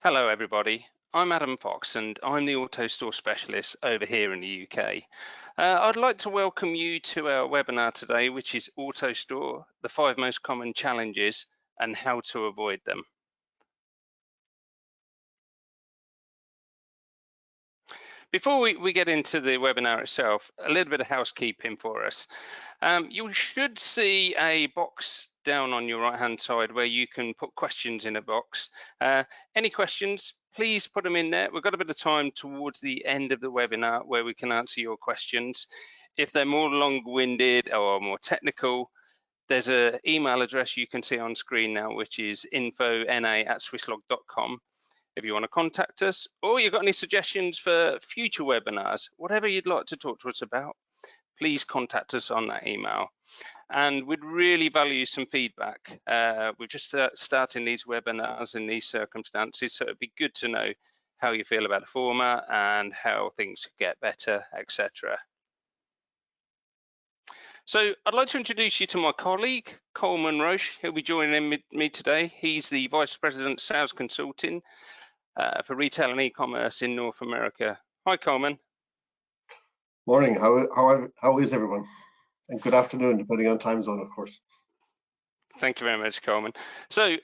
Hello everybody, I'm Adam Fox and I'm the AutoStore specialist over here in the UK. I'd like to welcome you to our webinar today, which is AutoStore, the 5 most common challenges and how to avoid them. Before we get into the webinar itself, a little bit of housekeeping for us. You should see a box down on your right hand side where you can put questions in a box. Any questions, please put them in there. We've got a bit of time towards the end of the webinar where we can answer your questions. If they're more long-winded or more technical, there's an email address you can see on screen now, which is info.na@swisslog.com. if you want to contact us, or you've got any suggestions for future webinars, whatever you'd like to talk to us about, please contact us on that email. And we'd really value some feedback. We're just starting these webinars in these circumstances, so it'd be good to know how you feel about the format and how things could get better, etc. So I'd like to introduce you to my colleague, Coleman Roche. He'll be joining me today. He's the Vice President Sales Consulting for retail and e-commerce in North America. Hi, Coleman. Morning. How is everyone? And good afternoon, depending on time zone, of course. Thank you very much, Coleman. So,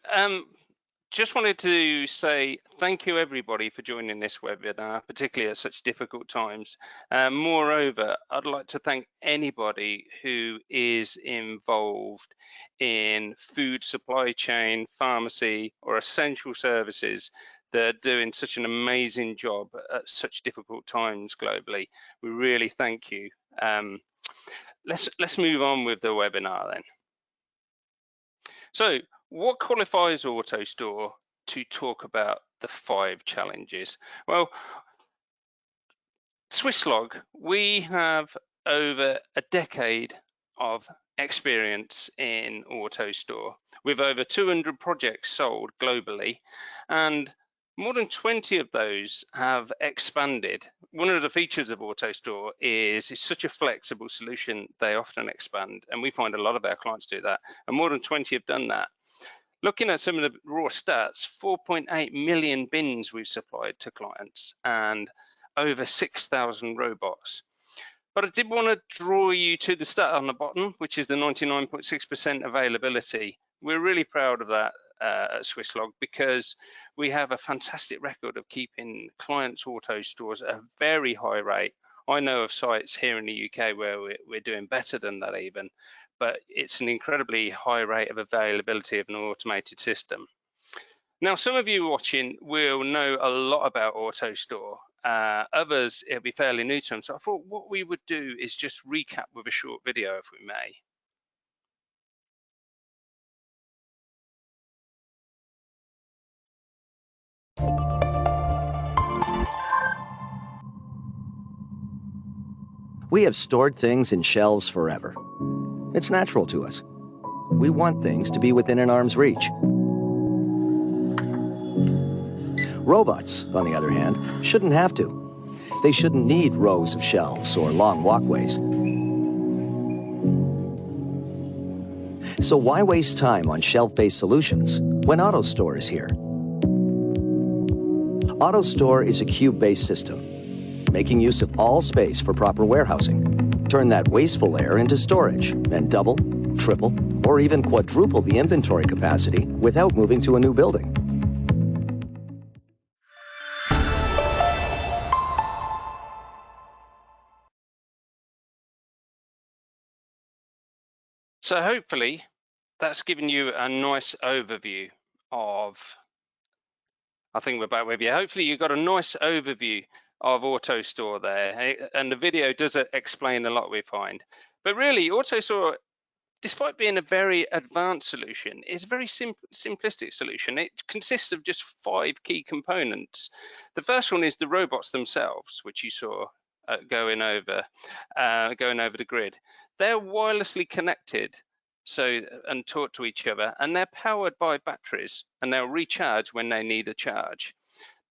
just wanted to say thank you, everybody, for joining this webinar, particularly at such difficult times. Moreover, I'd like to thank anybody who is involved in food supply chain, pharmacy, or essential services. They're doing such an amazing job at such difficult times globally. We really thank you. Let's move on with the webinar then. So, what qualifies AutoStore to talk about the 5 challenges? Well, Swisslog, we have over a decade of experience in AutoStore with over 200 projects sold globally, and more than 20 of those have expanded. One of the features of AutoStore is it's such a flexible solution, they often expand, and we find a lot of our clients do that, and more than 20 have done that. Looking at some of the raw stats, 4.8 million bins we've supplied to clients and over 6,000 robots. But I did want to draw you to the stat on the bottom, which is the 99.6% availability. We're really proud of that at Swisslog because we have a fantastic record of keeping clients' AutoStores at a very high rate. I know of sites here in the UK where we're doing better than that even, but it's an incredibly high rate of availability of an automated system. Now, some of you watching will know a lot about AutoStore. Others, it'll be fairly new to them. So I thought what we would do is just recap with a short video, if we may. We have stored things in shelves forever. It's natural to us. We want things to be within an arm's reach. Robots, on the other hand, shouldn't have to. They shouldn't need rows of shelves or long walkways. So why waste time on shelf-based solutions when AutoStore is here? AutoStore is a cube-based system, making use of all space for proper warehousing. Turn that wasteful air into storage and double, triple, or even quadruple the inventory capacity without moving to a new building. So hopefully that's given you a nice overview of, I think we're back with you. Hopefully you got a nice overview of AutoStore there, and the video does explain a lot, we find. But really, AutoStore, despite being a very advanced solution, is a very simplistic solution. It consists of just 5 key components. The first one is the robots themselves, which you saw going over the grid. They're wirelessly connected and talk to each other, and they're powered by batteries, and they'll recharge when they need a charge.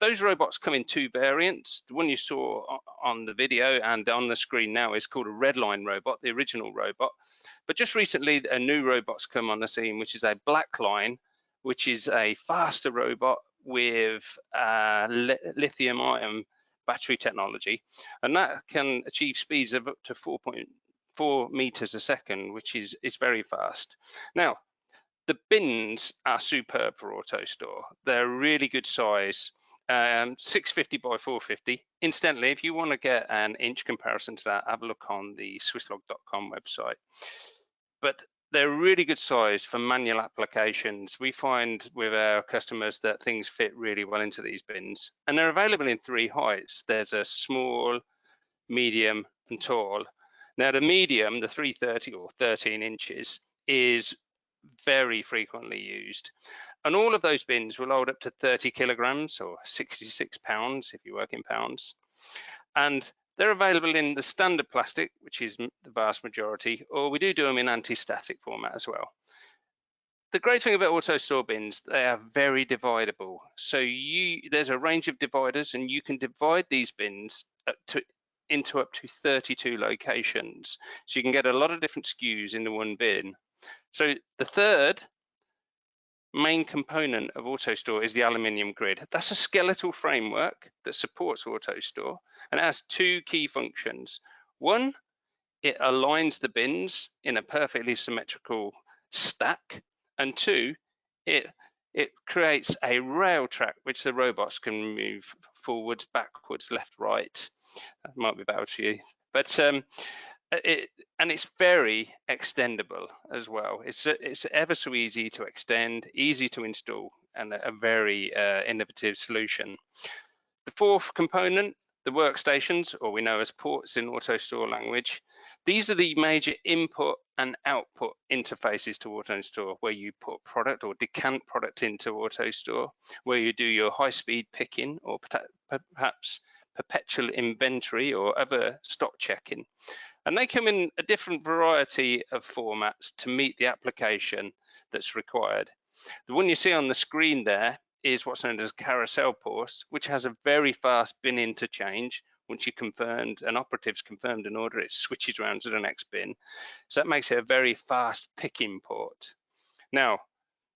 Those robots come in 2 variants. The one you saw on the video and on the screen now is called a Redline robot, the original robot. But just recently, a new robot's come on the scene, which is a Blackline, which is a faster robot, with lithium-ion battery technology, and that can achieve speeds of up to 4.4 meters a second, which is very fast. Now, the bins are superb for AutoStore. They're really good size, 650 by 450. Incidentally, if you want to get an inch comparison to that, have a look on the Swisslog.com website. But they're really good size for manual applications. We find with our customers that things fit really well into these bins, and they're available in 3 heights. There's a small, medium, and tall. Now the medium, the 330 or 13 inches, is very frequently used, and all of those bins will hold up to 30 kilograms or 66 pounds if you work in pounds, and they're available in the standard plastic, which is the vast majority, or we do them in anti-static format as well. The great thing about AutoStore bins, they are very dividable. So there's a range of dividers, and you can divide these bins into up to 32 locations. So you can get a lot of different SKUs into one bin. So the third main component of AutoStore is the aluminium grid. That's a skeletal framework that supports AutoStore, and it has 2 key functions. One, it aligns the bins in a perfectly symmetrical stack, and 2, it creates a rail track which the robots can move forwards, backwards, left, right. That might be better to you, but it's very extendable as well. It's ever so easy to extend, easy to install, and a very innovative solution. The fourth component, the workstations, or we know as ports in AutoStore language. These are the major input and output interfaces to AutoStore, where you put product or decant product into AutoStore, where you do your high-speed picking or perhaps perpetual inventory or other stock checking. And they come in a different variety of formats to meet the application that's required. The one you see on the screen there is what's known as carousel ports, which has a very fast bin interchange. Once you confirmed, an operative's confirmed an order, it switches around to the next bin. So that makes it a very fast picking port. Now,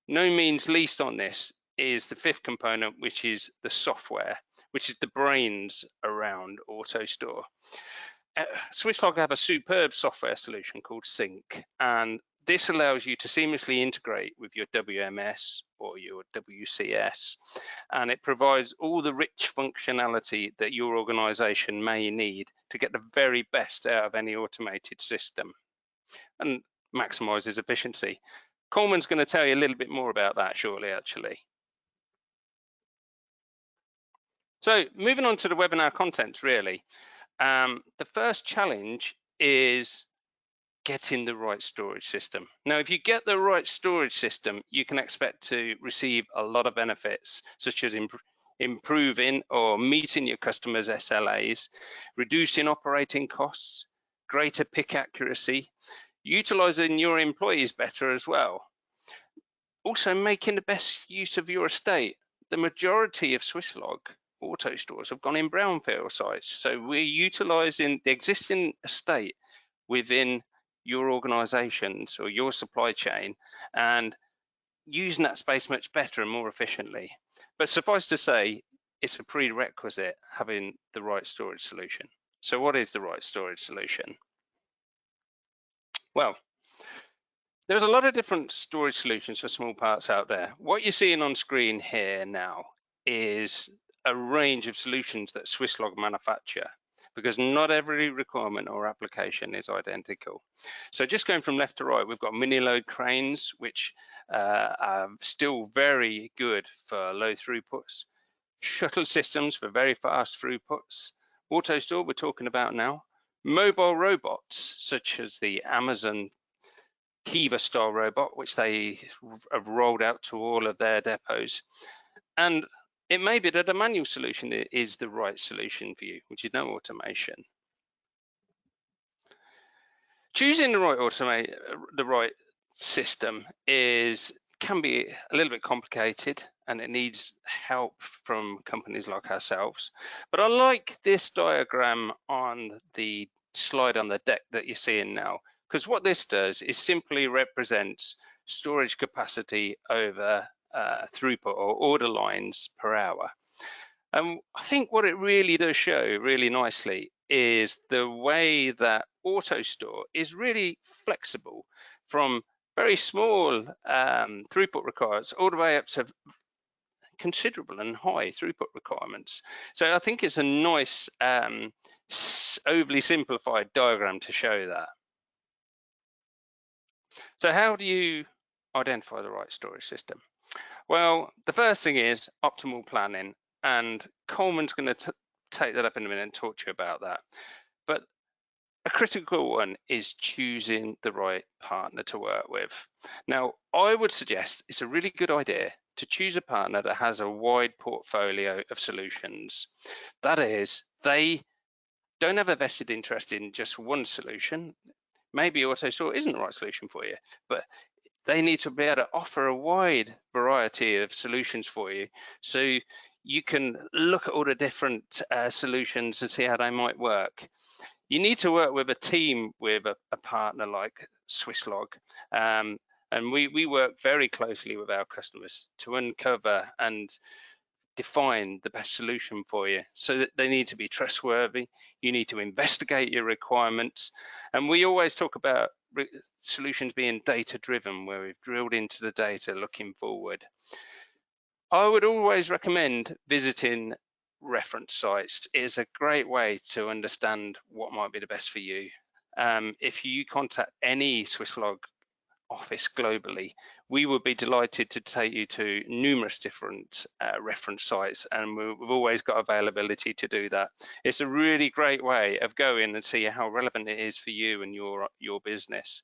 no means least on this is the 5th component, which is the software, which is the brains around AutoStore. Swisslog have a superb software solution called Sync, and this allows you to seamlessly integrate with your WMS or your WCS, and it provides all the rich functionality that your organization may need to get the very best out of any automated system and maximizes efficiency. Coleman's going to tell you a little bit more about that shortly, actually. So moving on to the webinar contents, really. The first challenge is getting the right storage system. Now, if you get the right storage system, you can expect to receive a lot of benefits, such as improving or meeting your customers' SLAs, reducing operating costs, greater pick accuracy, utilizing your employees better as well. Also, making the best use of your estate. The majority of Swisslog AutoStores have gone in brownfield sites, so we're utilizing the existing estate within your organizations or your supply chain and using that space much better and more efficiently. But suffice to say, it's a prerequisite having the right storage solution. So what is the right storage solution? Well, there's a lot of different storage solutions for small parts out there. What you're seeing on screen here now is a range of solutions that Swisslog manufacture, because not every requirement or application is identical. So just going from left to right, we've got mini load cranes, which are still very good for low throughputs, shuttle systems for very fast throughputs, AutoStore we're talking about now, mobile robots such as the Amazon Kiva style robot, which they have rolled out to all of their depots. And it may be that a manual solution is the right solution for you, which is no automation. Choosing the right system can be a little bit complicated, and it needs help from companies like ourselves. But I like this diagram on the slide on the deck that you're seeing now, because what this does is simply represents storage capacity over throughput or order lines per hour. And I think what it really does show really nicely is the way that AutoStore is really flexible from very small throughput requirements all the way up to considerable and high throughput requirements. So I think it's a nice overly simplified diagram to show that. So how do you identify the right storage system? Well, the first thing is optimal planning, and Coleman's going to take that up in a minute and talk to you about that. But a critical one is choosing the right partner to work with. Now, I would suggest it's a really good idea to choose a partner that has a wide portfolio of solutions. That is, they don't have a vested interest in just one solution. Maybe AutoStore isn't the right solution for you, but they need to be able to offer a wide variety of solutions for you, so you can look at all the different solutions and see how they might work. You need to work with a team with a partner like Swisslog, and we work very closely with our customers to uncover and define the best solution for you. So that they need to be trustworthy. You need to investigate your requirements, and we always talk about solutions being data driven, where we've drilled into the data looking forward. I would always recommend visiting reference sites. It is a great way to understand what might be the best for you. If you contact any Swisslog office globally, we would be delighted to take you to numerous different reference sites, and we've always got availability to do that. It's a really great way of going and see how relevant it is for you and your business.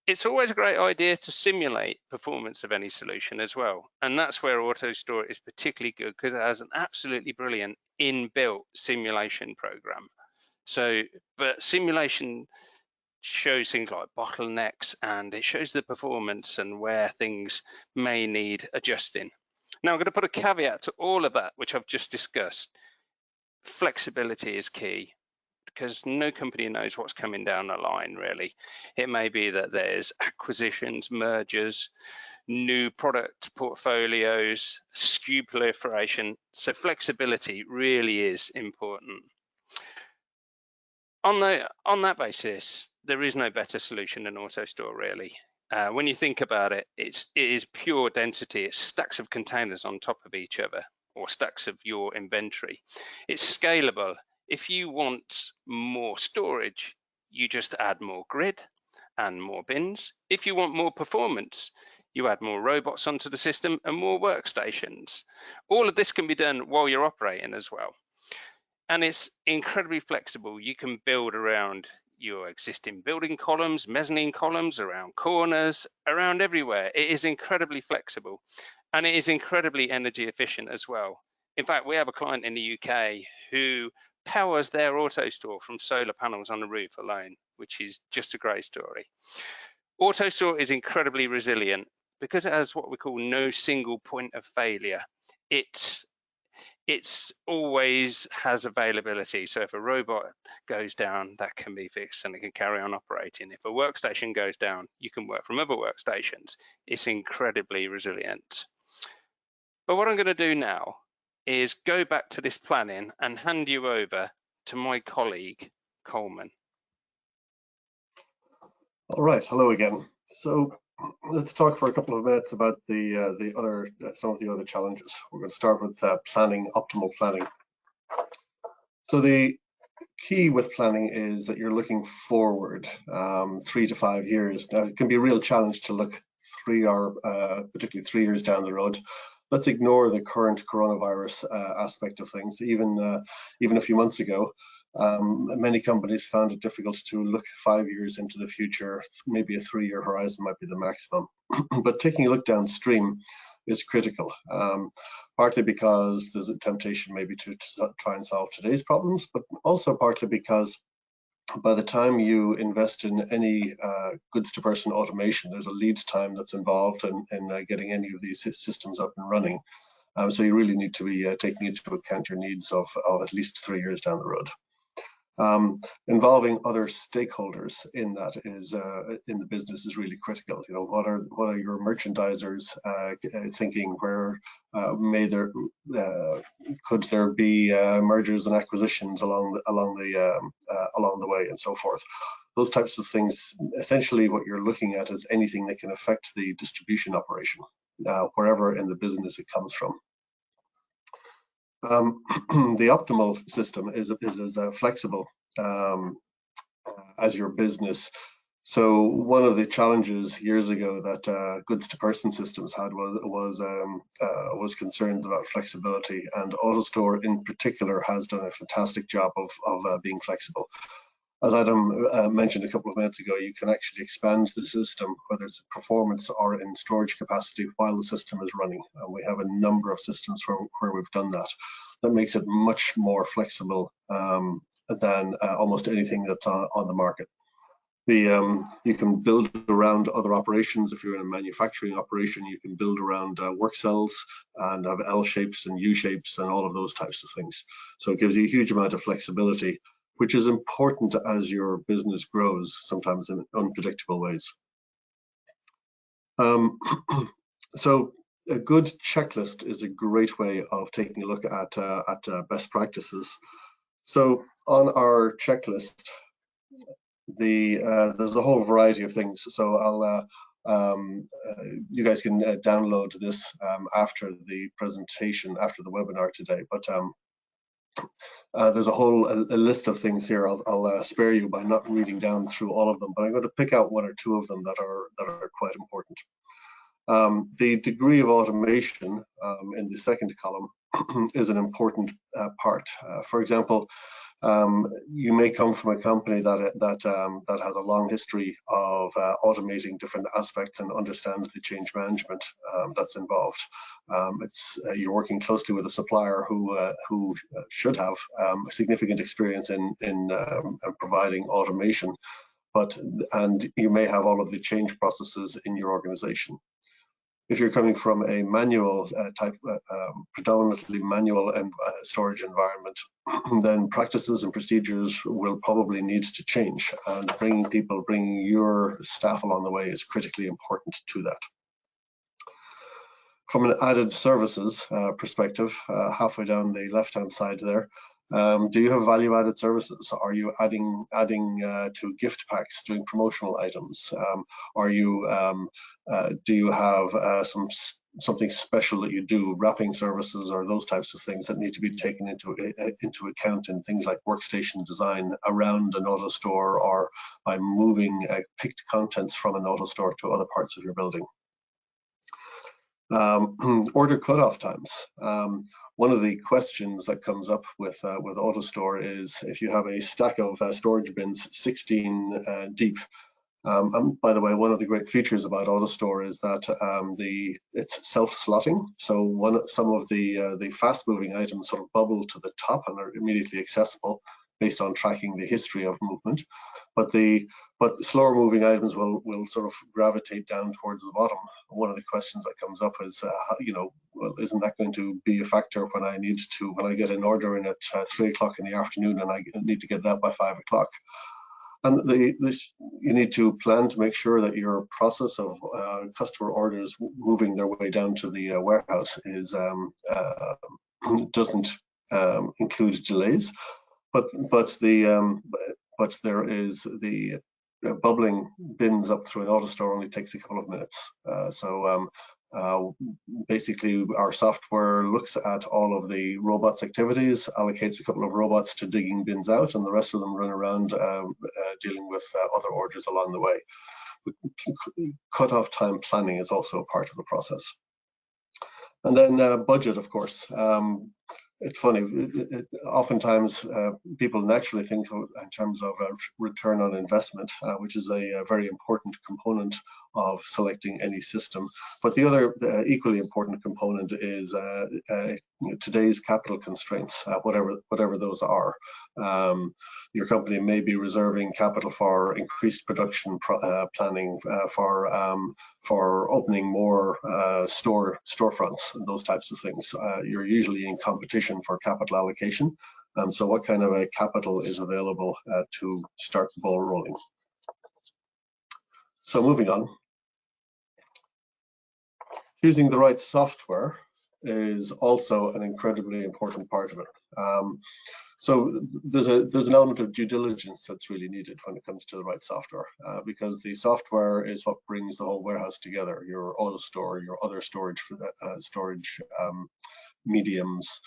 It's always a great idea to simulate performance of any solution as well, and that's where AutoStore is particularly good, because it has an absolutely brilliant inbuilt simulation program. But simulation shows things like bottlenecks, and it shows the performance and where things may need adjusting. Now I'm going to put a caveat to all of that which I've just discussed. Flexibility is key, because no company knows what's coming down the line, really. It may be that there's acquisitions, mergers, new product portfolios, SKU proliferation. So flexibility really is important. On that basis, there is no better solution than AutoStore, really. When you think about it, it is pure density. It's stacks of containers on top of each other, or stacks of your inventory. It's scalable. If you want more storage, you just add more grid and more bins. If you want more performance, you add more robots onto the system and more workstations. All of this can be done while you're operating as well. And it's incredibly flexible. You can build around your existing building columns, mezzanine columns, around corners, around everywhere. It is incredibly flexible, and it is incredibly energy efficient as well. In fact, we have a client in the UK who powers their AutoStore from solar panels on the roof alone, which is just a great story. AutoStore is incredibly resilient because it has what we call no single point of failure. It's always has availability. So if a robot goes down, that can be fixed and it can carry on operating. If a workstation goes down, you can work from other workstations. It's incredibly resilient. But what I'm going to do now is go back to this planning and hand you over to my colleague, Coleman. All right, hello again. So let's talk for a couple of minutes about some of the other challenges. We're going to start with optimal planning. So the key with planning is that you're looking forward 3 to 5 years. Now, it can be a real challenge to look particularly 3 years down the road. Let's ignore the current coronavirus aspect of things. Even a few months ago, many companies found it difficult to look 5 years into the future. Maybe a 3-year horizon might be the maximum. But taking a look downstream is critical, partly because there's a temptation maybe to try and solve today's problems, but also partly because by the time you invest in any goods-to-person automation, there's a lead time that's involved in getting any of these systems up and running. So you really need to be taking into account your needs of at least 3 years down the road. Involving other stakeholders in that is in the business is really critical. You know, what are your merchandisers thinking? Where could there be mergers and acquisitions along the way, and so forth. Those types of things. Essentially, what you're looking at is anything that can affect the distribution operation, wherever in the business it comes from. The optimal system is as flexible as your business. So one of the challenges years ago that goods to person systems had was concerned about flexibility, and AutoStore in particular has done a fantastic job of being flexible. As Adam mentioned a couple of minutes ago, you can actually expand the system, whether it's performance or in storage capacity, while the system is running. And we have a number of systems where we've done that. That makes it much more flexible than almost anything that's on the market. You can build around other operations. If you're in a manufacturing operation, you can build around work cells and have L shapes and U shapes and all of those types of things. So it gives you a huge amount of flexibility, which is important as your business grows, sometimes in unpredictable ways. So a good checklist is a great way of taking a look at best practices. So on our checklist, there's a whole variety of things. So you guys can download this after the presentation, after the webinar today. But there's a whole list of things here. I'll spare you by not reading down through all of them, but I'm going to pick out one or two of them that are quite important. The degree of automation in the second column is an important part. For example, you may come from a company that has a long history of automating different aspects and understand the change management that's involved. You're working closely with a supplier who should have significant experience in providing automation, and you may have all of the change processes in your organization. If you're coming from a manual predominantly manual storage environment, then practices and procedures will probably need to change, and bringing your staff along the way is critically important to that. From an added services perspective, halfway down the left-hand side there, do you have value-added services? Are you adding to gift packs, doing promotional items? Do you have something special that you do, wrapping services or those types of things that need to be taken into account in things like workstation design around an AutoStore, or by moving picked contents from an AutoStore to other parts of your building? Order cutoff times. One of the questions that comes up with AutoStore is if you have a stack of storage bins 16 deep. And by the way, one of the great features about AutoStore is that it's self-slotting. So some of the fast-moving items sort of bubble to the top and are immediately accessible based on tracking the history of movement. But the slower moving items will sort of gravitate down towards the bottom. One of the questions that comes up is, well, isn't that going to be a factor when I get an order in at 3 o'clock in the afternoon and I need to get it out by 5 o'clock? And you need to plan to make sure that your process of customer orders moving their way down to the warehouse doesn't include delays. But there is the bubbling bins up through an AutoStore only takes a couple of minutes. Basically, our software looks at all of the robots' activities, allocates a couple of robots to digging bins out, and the rest of them run around dealing with other orders along the way. Cut-off time planning is also a part of the process. And then budget, of course. It's funny, oftentimes people naturally think in terms of return on investment, which is a very important component of selecting any system. But the other equally important component is today's capital constraints, whatever those are. Your company may be reserving capital for increased production planning, for opening more storefronts and those types of things. You're usually in competition for capital allocation, So what kind of a capital is available to start the ball rolling? So moving on, choosing the right software is also an incredibly important part of it. So there's an element of due diligence that's really needed when it comes to the right software, because the software is what brings the whole warehouse together. Your AutoStore, your other storage mediums,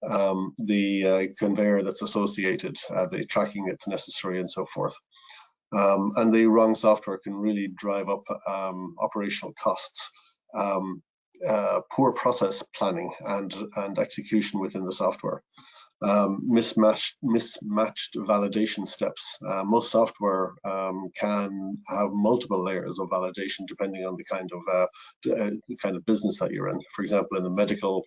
the conveyor that's associated, the tracking that's necessary, and so forth. And the wrong software can really drive up operational costs. Poor process planning and execution within the software. Mismatched validation steps. Most software can have multiple layers of validation depending on the kind of business that you're in. For example, in the medical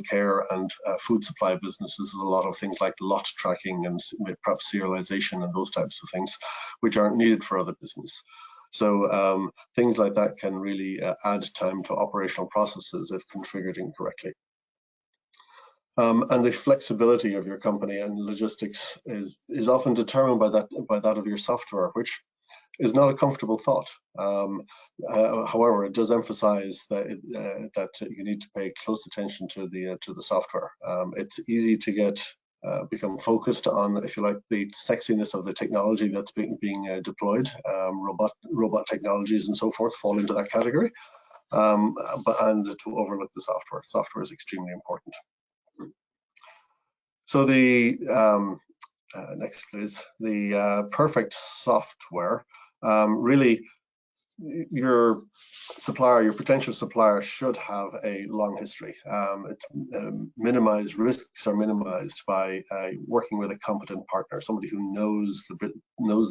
care and food supply businesses, there's a lot of things like lot tracking and perhaps serialization and those types of things, which aren't needed for other business. So things like that can really add time to operational processes if configured incorrectly. And the flexibility of your company and logistics is often determined by that of your software, which is not a comfortable thought. However, it does emphasize that you need to pay close attention to the software. It's easy to become focused on, if you like, the sexiness of the technology that's being deployed. Robot technologies and so forth fall into that category, and to overlook the software. Software is extremely important. So the next, please. The perfect software. Really, your potential supplier should have a long history. Risks are minimized by working with a competent partner, somebody who knows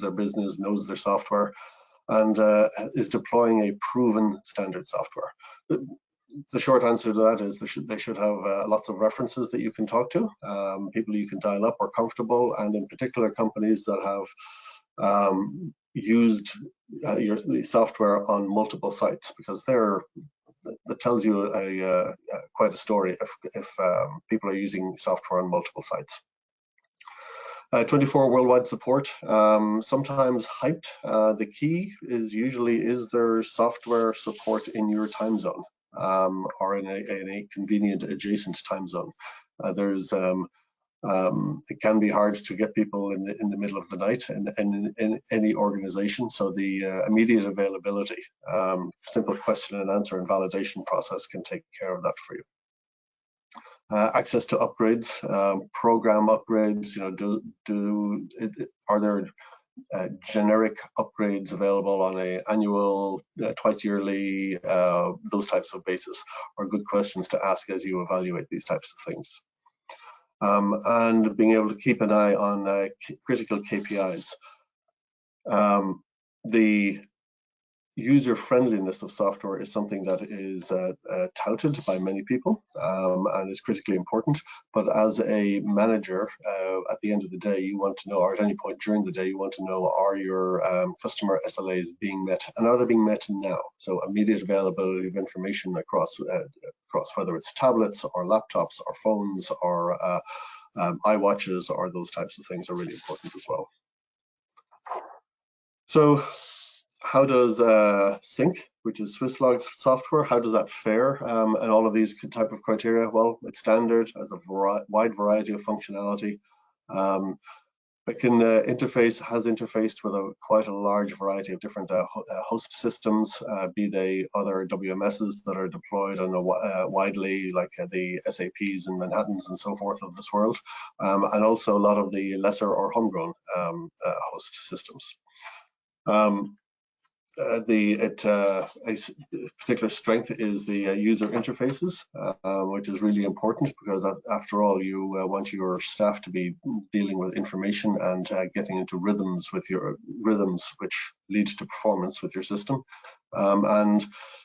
their business, knows their software, and is deploying a proven standard software. The short answer to that is they should have lots of references that you can talk to, people you can dial up or comfortable, and in particular companies that have used the software on multiple sites, because that tells you quite a story if people are using software on multiple sites. 24 worldwide support, sometimes hyped. The key is there software support in your time zone, or in a convenient adjacent time zone. It can be hard to get people in the middle of the night in any organization, so the immediate availability, simple question and answer and validation process can take care of that for you. Access to upgrades, program upgrades. Are there generic upgrades available on an annual, twice yearly, those types of basis are good questions to ask as you evaluate these types of things. And being able to keep an eye on critical KPIs. The user friendliness of software is something that is touted by many people and is critically important, but as a manager, at the end of the day, you want to know, or at any point during the day, you want to know, are your customer SLAs being met, and are they being met now? So immediate availability of information across whether it's tablets or laptops or phones or iWatches or those types of things are really important as well. So how does Sync, which is Swisslog's software, how does that fare and all of these type of criteria? Well, it's standard, has a wide variety of functionality. It has interfaced with quite a large variety of different host systems, be they other WMSs that are deployed on widely, like the SAPs and Manhattans and so forth of this world, and also a lot of the lesser or homegrown host systems. A particular strength is the user interfaces, which is really important because after all, you want your staff to be dealing with information and getting into rhythms which lead to performance with your system, and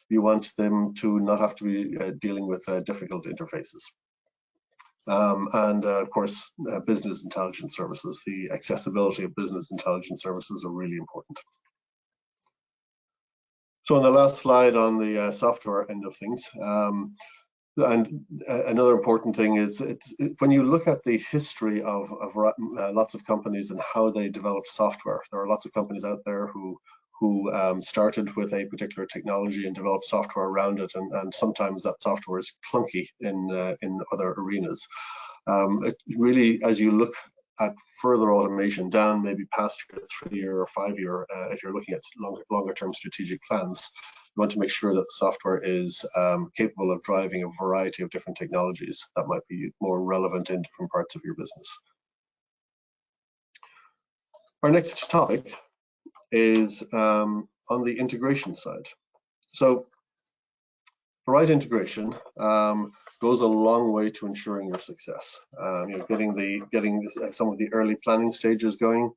you want them to not have to be dealing with difficult interfaces. And of course, business intelligence services, the accessibility of business intelligence services are really important. So on the last slide on the software end of things, And another important thing is when you look at the history of lots of companies and how they developed software, there are lots of companies out there who started with a particular technology and developed software around it, and sometimes that software is clunky in other arenas. It really, as you look at further automation down, maybe past your 3-year or 5-year, if you're looking at longer term strategic plans, you want to make sure that the software is capable of driving a variety of different technologies that might be more relevant in different parts of your business. Our next topic is on the integration side. So the right integration goes a long way to ensuring your success. Getting some of the early planning stages going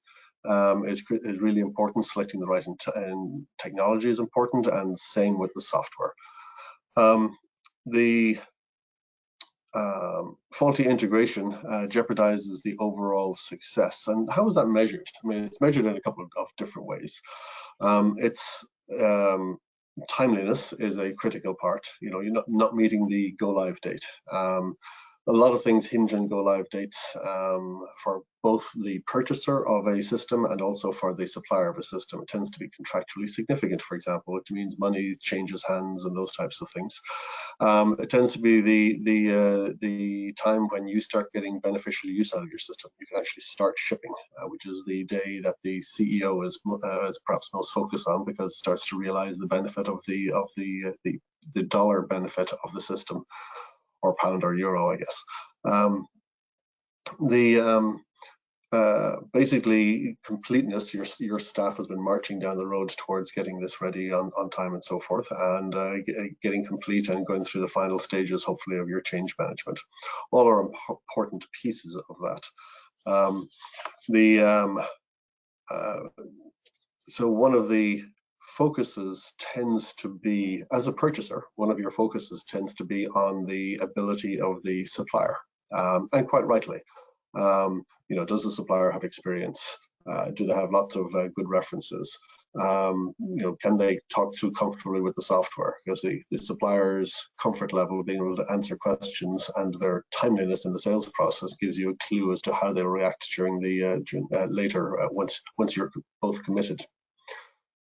is really important. Selecting the right technology is important, and same with the software. The faulty integration jeopardizes the overall success. And how is that measured? I mean, it's measured in a couple of different ways. Timeliness is a critical part. You're not meeting the go live date. A lot of things hinge on go live dates for both the purchaser of a system and also for the supplier of a system. It tends to be contractually significant, for example, which means money changes hands and those types of things. It tends to be the time when you start getting beneficial use out of your system. You can actually start shipping, which is the day that the CEO is perhaps most focused on, because it starts to realize the benefit of the dollar benefit of the system, or pound or euro, I guess. Basically completeness, your staff has been marching down the road towards getting this ready on time and so forth, and getting complete and going through the final stages, hopefully, of your change management. All are important pieces of that. So one of the focuses tends to be, as a purchaser, one of your focuses tends to be on the ability of the supplier, and quite rightly. Does the supplier have experience? Do they have lots of good references? Can they talk through comfortably with the software? Because the supplier's comfort level of being able to answer questions and their timeliness in the sales process gives you a clue as to how they react during later, once you're both committed.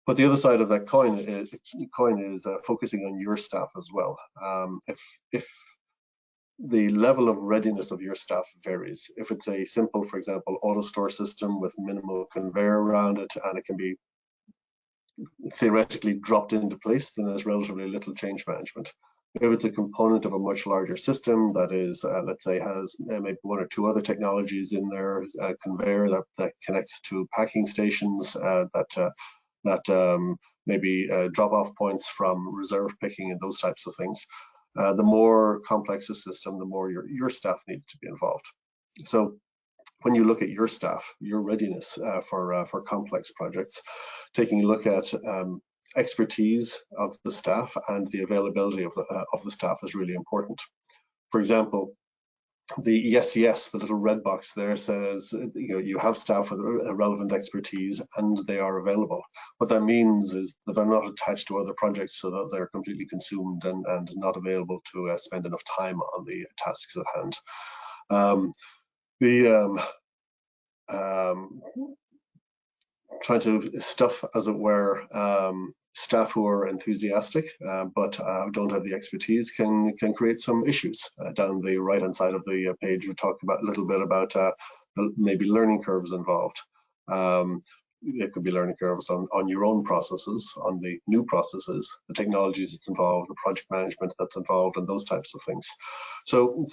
But the other side of that coin is focusing on your staff as well. If the level of readiness of your staff varies, if it's a simple, for example, AutoStore system with minimal conveyor around it, and it can be theoretically dropped into place, then there's relatively little change management. If it's a component of a much larger system that is, let's say, has maybe 1 or 2 other technologies in there, a conveyor that connects to packing stations, that maybe drop-off points from reserve picking and those types of things. The more complex the system, the more your staff needs to be involved. So when you look at your staff, your readiness for complex projects, taking a look at expertise of the staff and the availability of the staff is really important. For example, the yes, the little red box there says you have staff with relevant expertise and they are available. What that means is that they're not attached to other projects, so that they're completely consumed and not available to spend enough time on the tasks at hand. Trying to stuff, as it were, staff who are enthusiastic but don't have the expertise can create some issues. Down the right hand side of the page, we talk about a little bit about maybe learning curves involved. It could be learning curves on your own processes, on the new processes, the technologies that's involved, the project management that's involved, and those types of things. So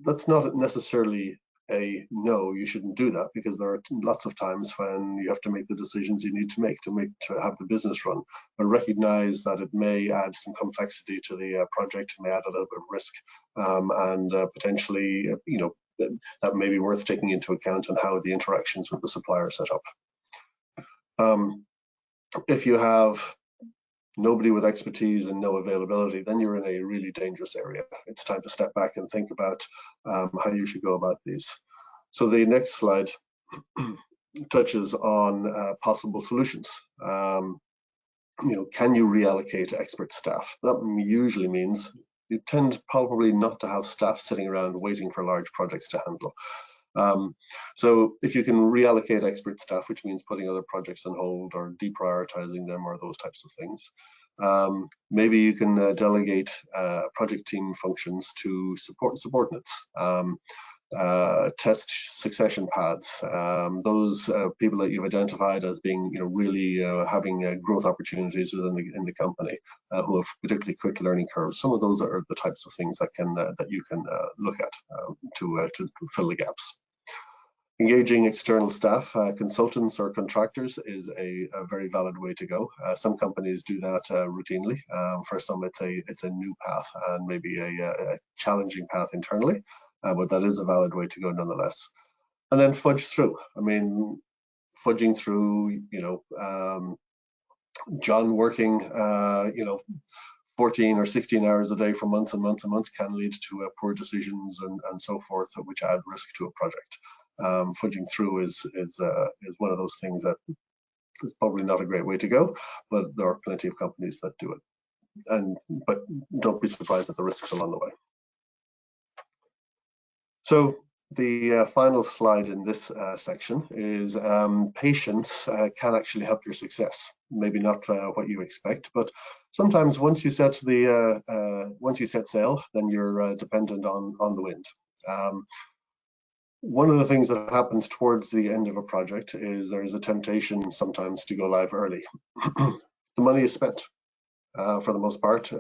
that's not necessarily a no, you shouldn't do that, because there are lots of times when you have to make the decisions you need to make to have the business run, but recognize that it may add some complexity to the project, may add a little bit of risk, and potentially that may be worth taking into account on how the interactions with the supplier are set up. If you have nobody with expertise and no availability, then you're in a really dangerous area. It's time to step back and think about how you should go about these. So the next slide touches on possible solutions. Can you reallocate expert staff? That usually means you tend probably not to have staff sitting around waiting for large projects to handle. So if you can reallocate expert staff, which means putting other projects on hold or deprioritizing them or those types of things, maybe you can delegate project team functions to subordinates. Test succession paths, those people that you've identified as being, really having growth opportunities within the company, who have particularly quick learning curves. Some of those are the types of things that you can look at to fill the gaps. Engaging external staff, consultants or contractors is a very valid way to go. Some companies do that routinely. For some, it's a new path and maybe a challenging path internally. But that is a valid way to go nonetheless. And then fudge through. I mean, fudging through, John working, 14 or 16 hours a day for months and months and months can lead to poor decisions and so forth, which add risk to a project. Fudging through is one of those things that is probably not a great way to go, but there are plenty of companies that do it. But don't be surprised at the risks along the way. So the final slide in this section is patience can actually help your success. Maybe not what you expect, but sometimes once you set sail, then you're dependent on the wind. One of the things that happens towards the end of a project is there is a temptation sometimes to go live early. The money is spent for the most part.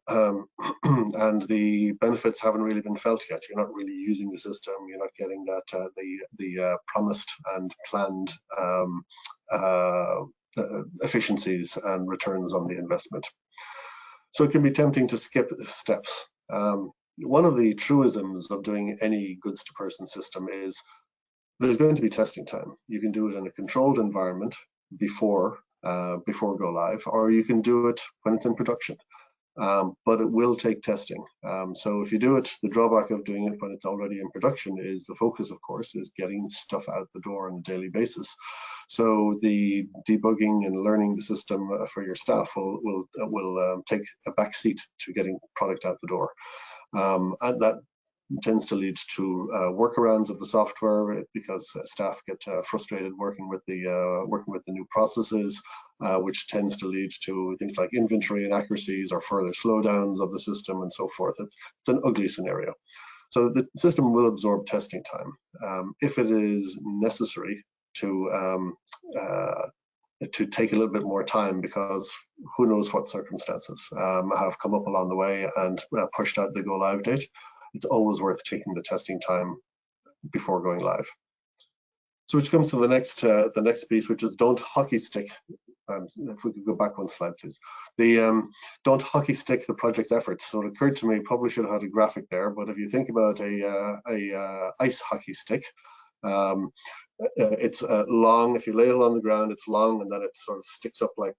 And the benefits haven't really been felt yet. You're not really using the system. You're not getting that the promised and planned efficiencies and returns on the investment. So it can be tempting to skip steps. One of the truisms of doing any goods to person system is there's going to be testing time. You can do it in a controlled environment before go live, or you can do it when it's in production. But it will take testing. So if you do it, the drawback of doing it when it's already in production is the focus, of course, is getting stuff out the door on a daily basis. So the debugging and learning the system for your staff will take a back seat to getting product out the door. And that tends to lead to workarounds of the software because staff get frustrated working with the new processes, which tends to lead to things like inventory inaccuracies or further slowdowns of the system and so forth. It's an ugly scenario. So the system will absorb testing time if it is necessary to take a little bit more time, because who knows what circumstances have come up along the way and pushed out the go live date. It's always worth taking the testing time before going live. So which comes to the next piece, which is don't hockey stick. If we could go back one slide, please. Don't hockey stick the project's efforts. So it occurred to me, probably should have had a graphic there, but if you think about a ice hockey stick, it's long. If you lay it on the ground, it's long, and then it sort of sticks up like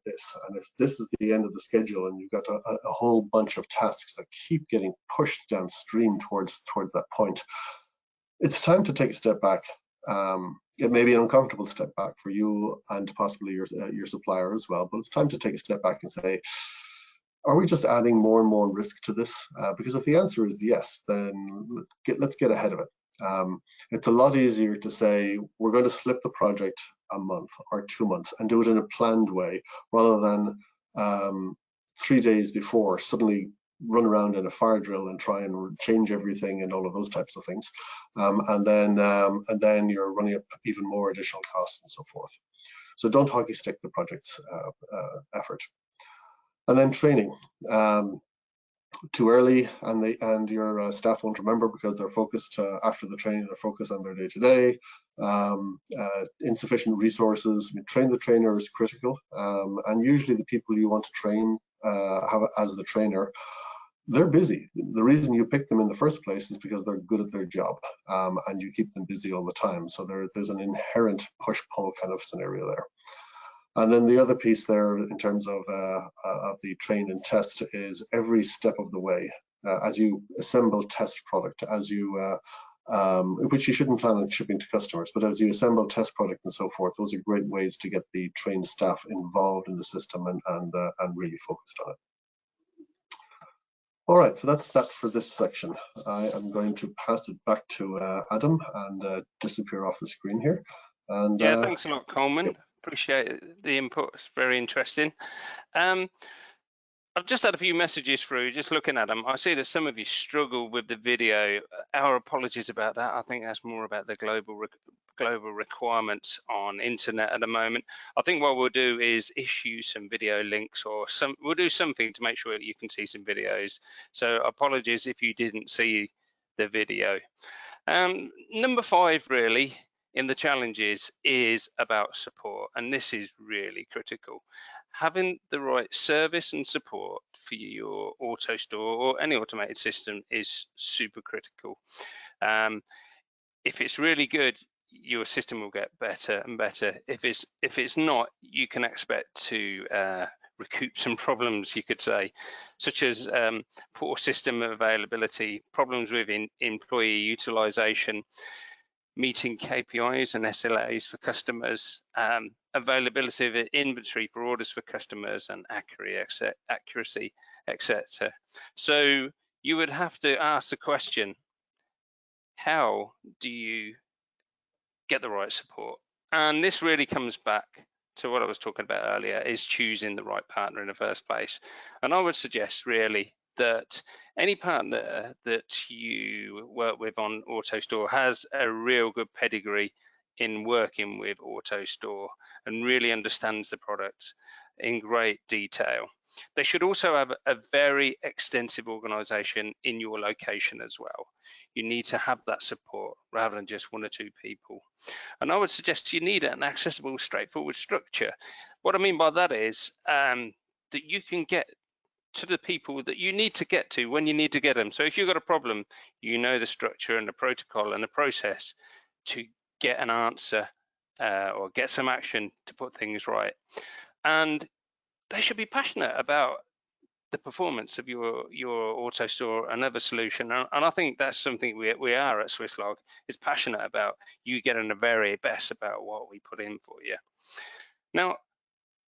this. And if this is the end of the schedule, and you've got a whole bunch of tasks that keep getting pushed downstream towards that point, it's time to take a step back. It may be an uncomfortable step back for you and possibly your supplier as well, but it's time to take a step back and say, are we just adding more and more risk to this? Because if the answer is yes, then let's get ahead of it. It's a lot easier to say we're going to slip the project a month or 2 months and do it in a planned way, rather than 3 days before suddenly run around in a fire drill and try and change everything and all of those types of things, and then you're running up even more additional costs and so forth. So don't hockey stick the project's effort. And then training. Too early, and your staff won't remember because they're focused after the training. They're focused on their day-to-day. Insufficient resources. I mean, train the trainer is critical, and usually the people you want to train as the trainer, they're busy. The reason you pick them in the first place is because they're good at their job, and you keep them busy all the time. So there's an inherent push-pull kind of scenario there. And then the other piece there in terms of the train and test is every step of the way, as you assemble test product, as you which you shouldn't plan on shipping to customers, but as you assemble test product and so forth, those are great ways to get the trained staff involved in the system and really focused on it. All right, so that's that for this section. I am going to pass it back to Adam and disappear off the screen here. And Yeah, thanks a lot, Coleman. yep. Appreciate the input. It's very interesting. I've just had a few messages through, just looking at them. I see that some of you struggle with the video. Our apologies about that. I think that's more about the global requirements on internet at the moment. I think what we'll do is issue some video links, or we'll do something to make sure that you can see some videos. So apologies if you didn't see the video. Number 5 really in the challenges is about support, and this is really critical. Having the right service and support for your AutoStore or any automated system is super critical. If it's really good, your system will get better and better. If it's not, you can expect to recoup some problems, you could say, such as poor system availability, problems with employee utilization, meeting KPIs and SLAs for customers, availability of inventory for orders for customers, and accuracy, etc. So you would have to ask the question, how do you get the right support? And this really comes back to what I was talking about earlier, is choosing the right partner in the first place. And I would suggest really that any partner that you work with on AutoStore has a real good pedigree in working with AutoStore and really understands the product in great detail. They should also have a very extensive organization in your location as well. You need to have that support rather than just 1 or 2 people. And I would suggest you need an accessible, straightforward structure. What I mean by that is that you can get to the people that you need to get to when you need to get them. So if you've got a problem, you know the structure and the protocol and the process to get an answer or get some action to put things right. And they should be passionate about the performance of your AutoStore, another solution, and I think that's something we are at Swisslog, is passionate about you getting the very best about what we put in for you. Now,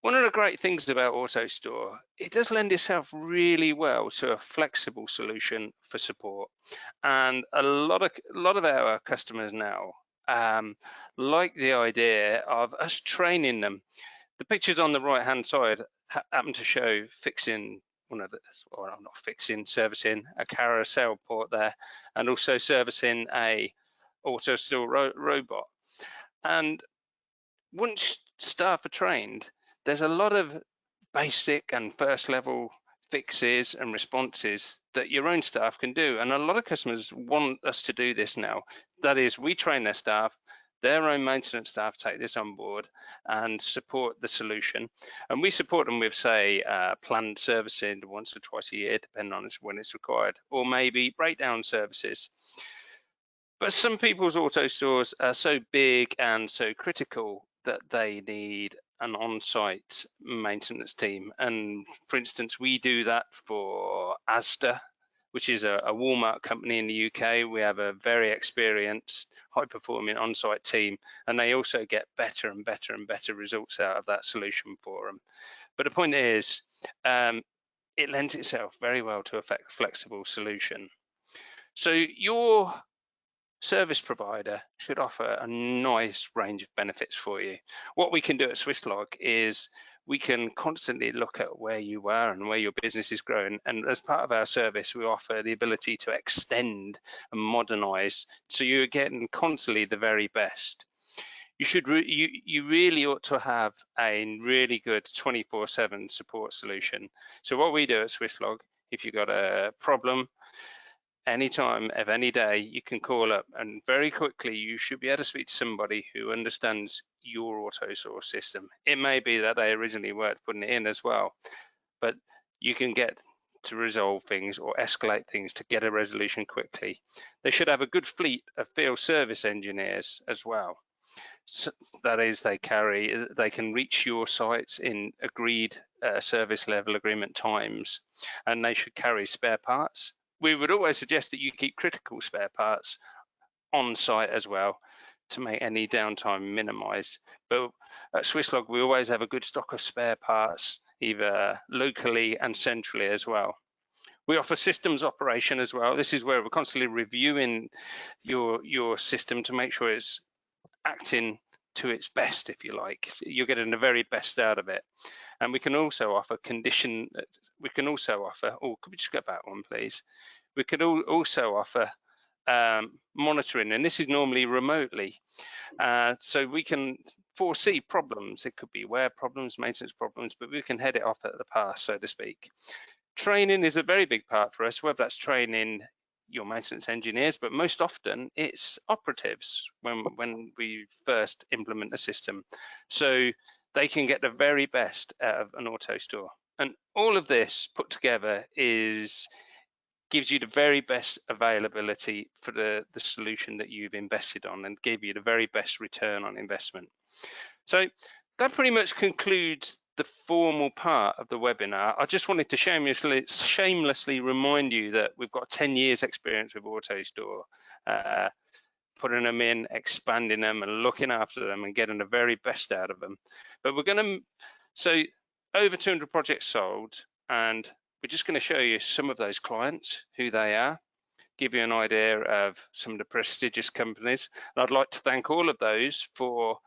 one of the great things about AutoStore, it does lend itself really well to a flexible solution for support, and a lot of our customers now like the idea of us training them. The pictures on the right hand side happen to show fixing servicing a carousel port there, and also servicing a AutoStore robot. And once staff are trained, there's a lot of basic and first level fixes and responses that your own staff can do. And a lot of customers want us to do this now. That is, we train their staff, their own maintenance staff take this on board and support the solution. And we support them with, say, planned servicing once or twice a year, depending on when it's required, or maybe breakdown services. But some people's AutoStores are so big and so critical that they need an on-site maintenance team. And for instance, we do that for Asda, which is a Walmart company in the UK. We have a very experienced, high-performing on-site team, and they also get better and better and better results out of that solution for them. But the point is, it lends itself very well to a flexible solution. So your service provider should offer a nice range of benefits for you. What we can do at Swisslog is we can constantly look at where you are and where your business is growing, and as part of our service we offer the ability to extend and modernize, so you're getting constantly the very best. You really ought to have a really good 24/7 support solution. So what we do at Swisslog, if you've got a problem anytime of any day, you can call up and very quickly you should be able to speak to somebody who understands your AutoStore system. It may be that they originally weren't putting it in as well, but you can get to resolve things or escalate things to get a resolution quickly. They should have a good fleet of field service engineers as well. So that is, they can reach your sites in agreed service level agreement times, and they should carry spare parts. We would always suggest that you keep critical spare parts on site as well to make any downtime minimized. But at Swisslog, we always have a good stock of spare parts, either locally and centrally as well. We offer systems operation as well. This is where we're constantly reviewing your system to make sure it's acting to its best, if you like. You're getting the very best out of it. And we can also offer oh, could we just go back one, please? We could also offer monitoring, and this is normally remotely. So we can foresee problems. It could be wear problems, maintenance problems, but we can head it off at the pass, so to speak. Training is a very big part for us, whether that's training your maintenance engineers, but most often it's operatives when we first implement a system. So they can get the very best out of an AutoStore. And all of this put together gives you the very best availability for the solution that you've invested on and give you the very best return on investment. So that pretty much concludes the formal part of the webinar. I just wanted to shamelessly remind you that we've got 10 years experience with AutoStore, putting them in, expanding them and looking after them and getting the very best out of them. But so over 200 projects sold, and we're just going to show you some of those clients, who they are, give you an idea of some of the prestigious companies. And I'd like to thank all of those for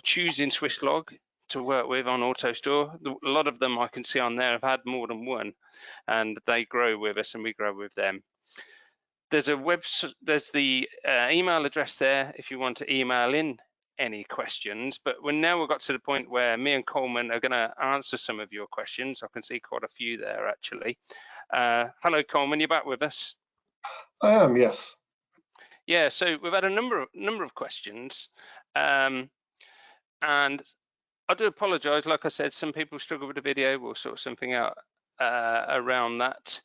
choosing Swisslog to work with on AutoStore. A lot of them I can see on there have had more than one, and they grow with us and we grow with them. There's the email address there if you want to email in any questions, but we've got to the point where me and Coleman are going to answer some of your questions. I can see quite a few there actually. Hello Coleman, you're back with us? I am, yes. Yeah, so we've had a number of questions, and I do apologize. Like I said, some people struggle with the video. We'll sort something out around that.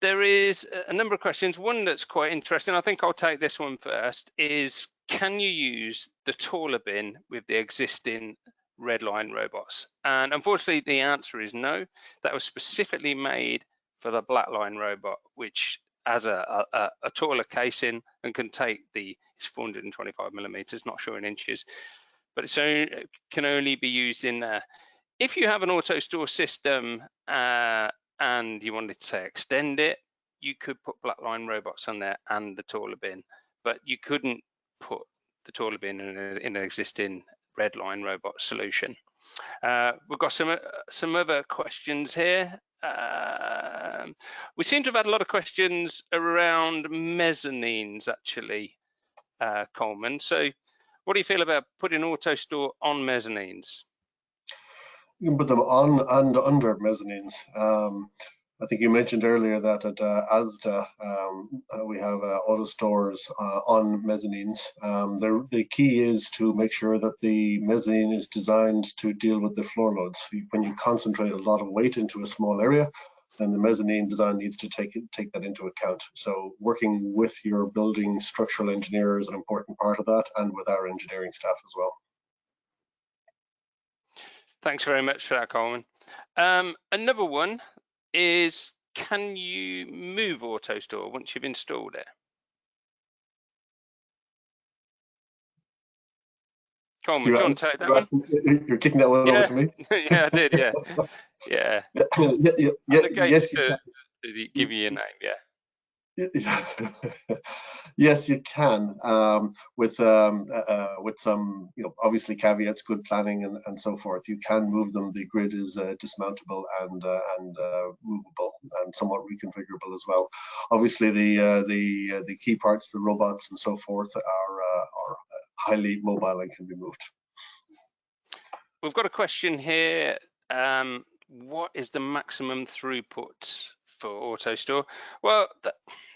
There is a number of questions. One that's quite interesting, I think I'll take this one first, is can you use the taller bin with the existing Redline robots? And unfortunately, the answer is no. That was specifically made for the Blackline robot, which has a taller casing and can take it's 425 millimeters, not sure in inches, but it can only be used in there. If you have an AutoStore system and you wanted to say extend it, you could put Blackline robots on there and the taller bin, but you couldn't put the taller bin in an existing Redline robot solution. We've got some other questions here. We seem to have had a lot of questions around mezzanines, actually, Coleman. So what do you feel about putting AutoStore on mezzanines? You can put them on and under mezzanines. I think you mentioned earlier that at ASDA we have AutoStores on mezzanines. The key is to make sure that the mezzanine is designed to deal with the floor loads. When you concentrate a lot of weight into a small area, then the mezzanine design needs to take that into account. So working with your building structural engineer is an important part of that, and with our engineering staff as well. Thanks very much for that, Coleman. Another one is, can you move AutoStore once you've installed it? Coleman, do you want to take that one? You're kicking that one over to me? Yeah, I did, yeah. Yeah. Yes, to give you your name, yeah. Yes, you can, with some, obviously caveats, good planning and so forth. You can move them. The grid is dismountable and movable and somewhat reconfigurable as well. Obviously, the key parts, the robots and so forth, are highly mobile and can be moved. We've got a question here. What is the maximum throughput for AutoStore? Well,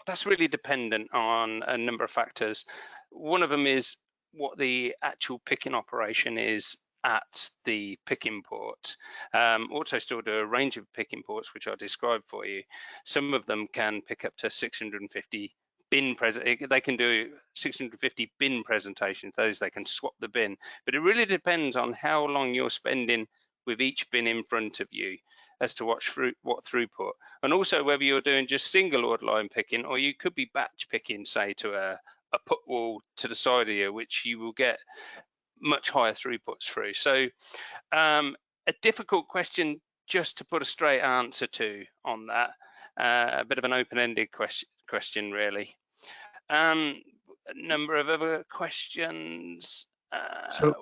that's really dependent on a number of factors. One of them is what the actual picking operation is at the picking port. AutoStore do a range of picking ports, which I'll describe for you. Some of them can pick up to 650 bin they can do 650 bin presentations. That is, they can swap the bin, but it really depends on how long you're spending with each bin in front of you as to what throughput, and also whether you're doing just single order line picking, or you could be batch picking, say to a put wall to the side of you, which you will get much higher throughputs through. So a difficult question just to put a straight answer to on that. A bit of an open-ended question, really. A number of other questions. So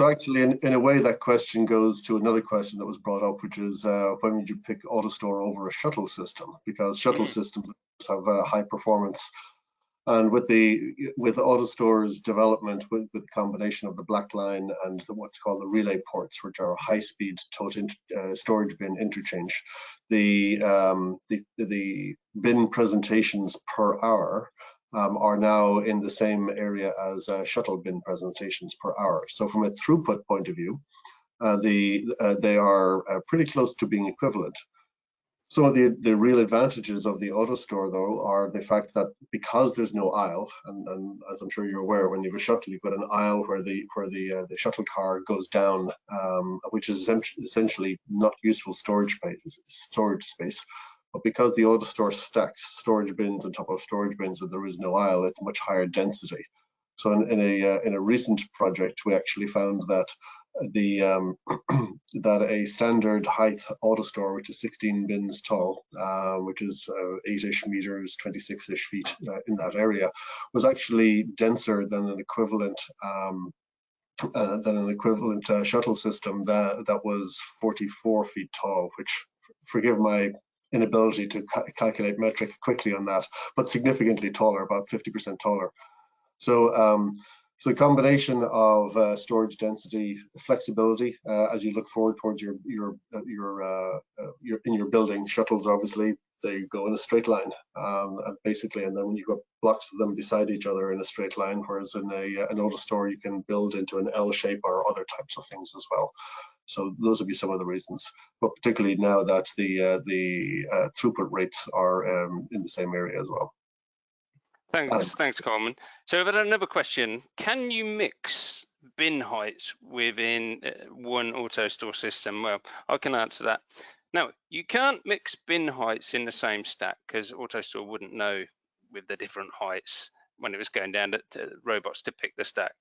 actually, in a way, that question goes to another question that was brought up, which is when would you pick AutoStore over a shuttle system? Because shuttle systems have high performance, and with AutoStore's development, with the combination of the black line and what's called the relay ports, which are high-speed storage bin interchange, the bin presentations per hour are now in the same area as shuttle bin presentations per hour. So from a throughput point of view, they are pretty close to being equivalent. Some of the real advantages of the AutoStore, though, are the fact that because there's no aisle, and as I'm sure you're aware, when you have a shuttle, you've got an aisle where the shuttle car goes down, which is essentially not useful storage space. But because the AutoStore stacks storage bins on top of storage bins, and there is no aisle, it's much higher density. So in a recent project, we actually found that that a standard height AutoStore, which is 16 bins tall, which is 8-ish meters, 26-ish feet in that area, was actually denser than an equivalent shuttle system that was 44 feet tall, which, forgive my inability to calculate metric quickly on that, but significantly taller, about 50% taller. So so the combination of storage density, flexibility, as you look forward towards your in your building, shuttles obviously they go in a straight line, basically, and then when you've got blocks of them beside each other in a straight line, whereas in an AutoStore you can build into an L shape or other types of things as well. So those would be some of the reasons, but particularly now that the throughput rates are in the same area as well. Thanks, Coleman. So I've got another question. Can you mix bin heights within one AutoStore system? Well, I can answer that. Now, you can't mix bin heights in the same stack because AutoStore wouldn't know with the different heights when it was going down to robots to pick the stack.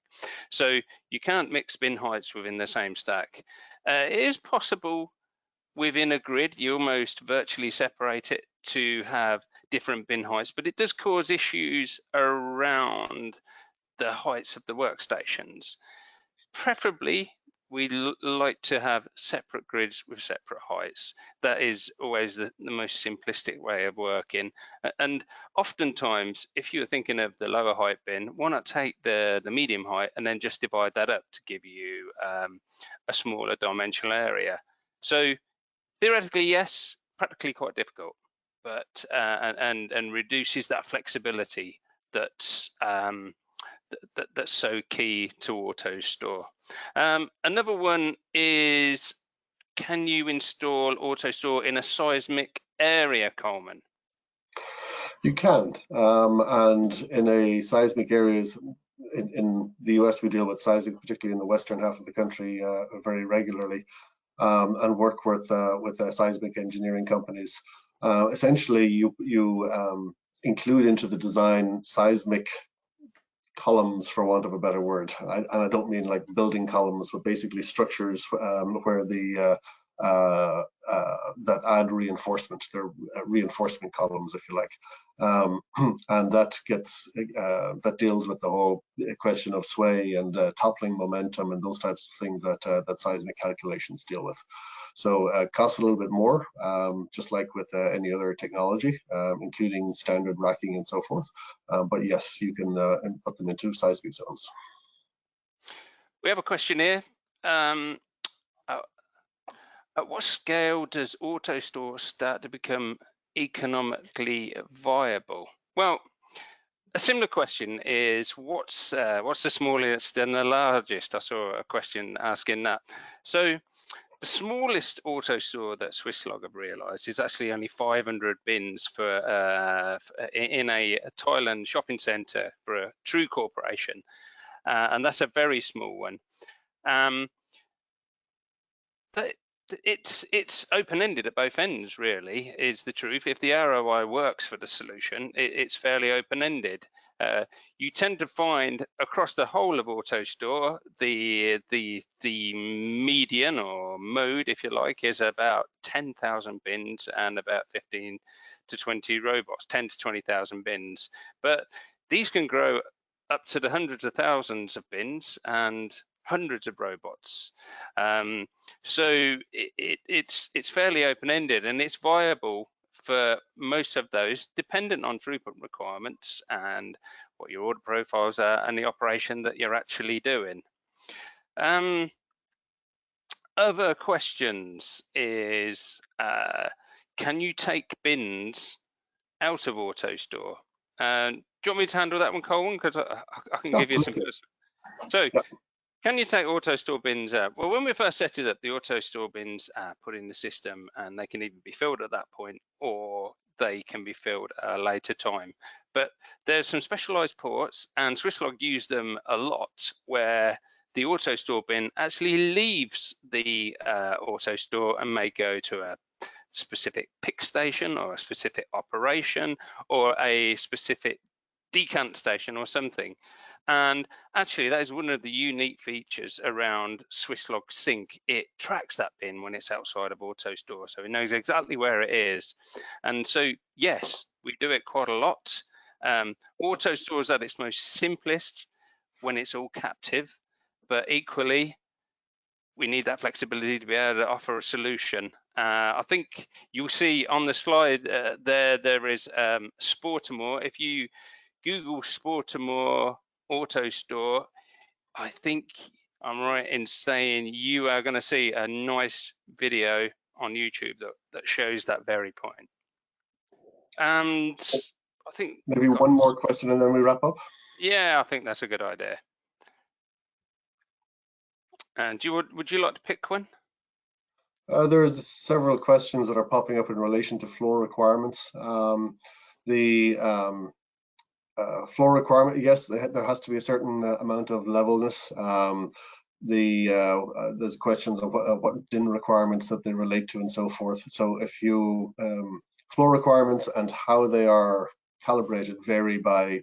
So you can't mix bin heights within the same stack. It is possible within a grid, you almost virtually separate it to have different bin heights, but it does cause issues around the heights of the workstations. Preferably, we like to have separate grids with separate heights. That is always the most simplistic way of working. And oftentimes, if you're thinking of the lower height bin, why not take the medium height and then just divide that up to give you a smaller dimensional area. So theoretically, yes, practically quite difficult, but and reduces that flexibility that's that's so key to AutoStore. Another one is, can you install AutoStore in a seismic area, Coleman? You can, and in a seismic areas in the US, we deal with seismic, particularly in the western half of the country, very regularly. And work with seismic engineering companies. Essentially, you include into the design seismic columns, for want of a better word, and I don't mean like building columns, but basically structures where the that add reinforcement. They're reinforcement columns, if you like, and that deals with the whole question of sway and toppling momentum and those types of things that seismic calculations deal with. So it costs a little bit more, just like with any other technology, including standard racking and so forth. But yes, you can put them into seismic zones. We have a question here. At what scale does AutoStore start to become economically viable? Well, a similar question is what's the smallest and the largest? I saw a question asking that. So the smallest AutoStore that Swisslog have realised is actually only 500 bins for in a Thailand shopping centre for a true corporation, and that's a very small one. But it's open-ended at both ends, really, is the truth. If the ROI works for the solution, it's fairly open-ended. you tend to find across the whole of AutoStore, the median or mode, if you like, is about 10,000 bins and about 15 to 20 robots, 10 to 20,000 bins. But these can grow up to the hundreds of thousands of bins and hundreds of robots. So it's fairly open-ended, and it's viable for most of those, dependent on throughput requirements and what your order profiles are and the operation that you're actually doing. Other questions is, can you take bins out of AutoStore? Do you want me to handle that one, Colin? Because I can give you some. So, can you take AutoStore bins out? Well, when we first set it up, the AutoStore bins are put in the system, and they can even be filled at that point, or they can be filled at a later time. But there's some specialized ports, and Swisslog use them a lot, where the AutoStore bin actually leaves the AutoStore and may go to a specific pick station or a specific operation or a specific decant station or something. And actually, that is one of the unique features around Swisslog Sync. It tracks that bin when it's outside of AutoStore, so it knows exactly where it is. And so, yes, we do it quite a lot. AutoStore is at its most simplest when it's all captive, but equally, we need that flexibility to be able to offer a solution. I think you'll see on the slide there is Sportamore. If you Google Sportamore AutoStore, I think I'm right in saying you are going to see a nice video on YouTube that shows that very point. And I think maybe one more question and then we wrap up. Yeah, I think that's a good idea. And would you like to pick one? There's several questions that are popping up in relation to floor requirements. Floor requirement, yes, there has to be a certain amount of levelness. There's questions of what DIN requirements that they relate to and so forth. So if you floor requirements and how they are calibrated vary by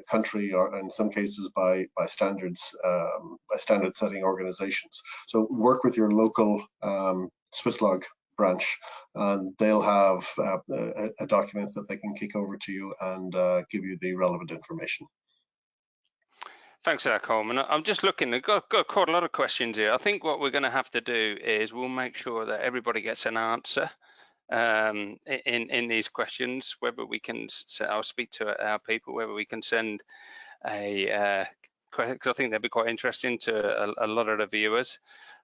country, or in some cases by standards, by standard setting organizations. So work with your local Swisslog branch, and they'll have a document that they can kick over to you and give you the relevant information. Thanks for that, Coleman. I'm just looking, I've got quite a lot of questions here. I think what we're going to have to do is we'll make sure that everybody gets an answer in these questions, whether we can, I'll speak to our people, whether we can send a, because I think they'd be quite interesting to a lot of the viewers.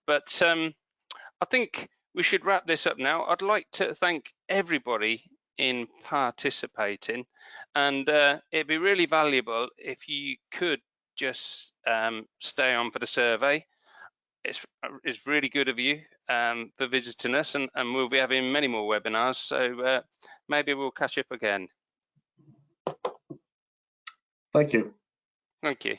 But I think we should wrap this up now. I'd like to thank everybody in participating, and it'd be really valuable if you could just stay on for the survey. It's really good of you for visiting us, and we'll be having many more webinars, so maybe we'll catch up again. Thank you. Thank you.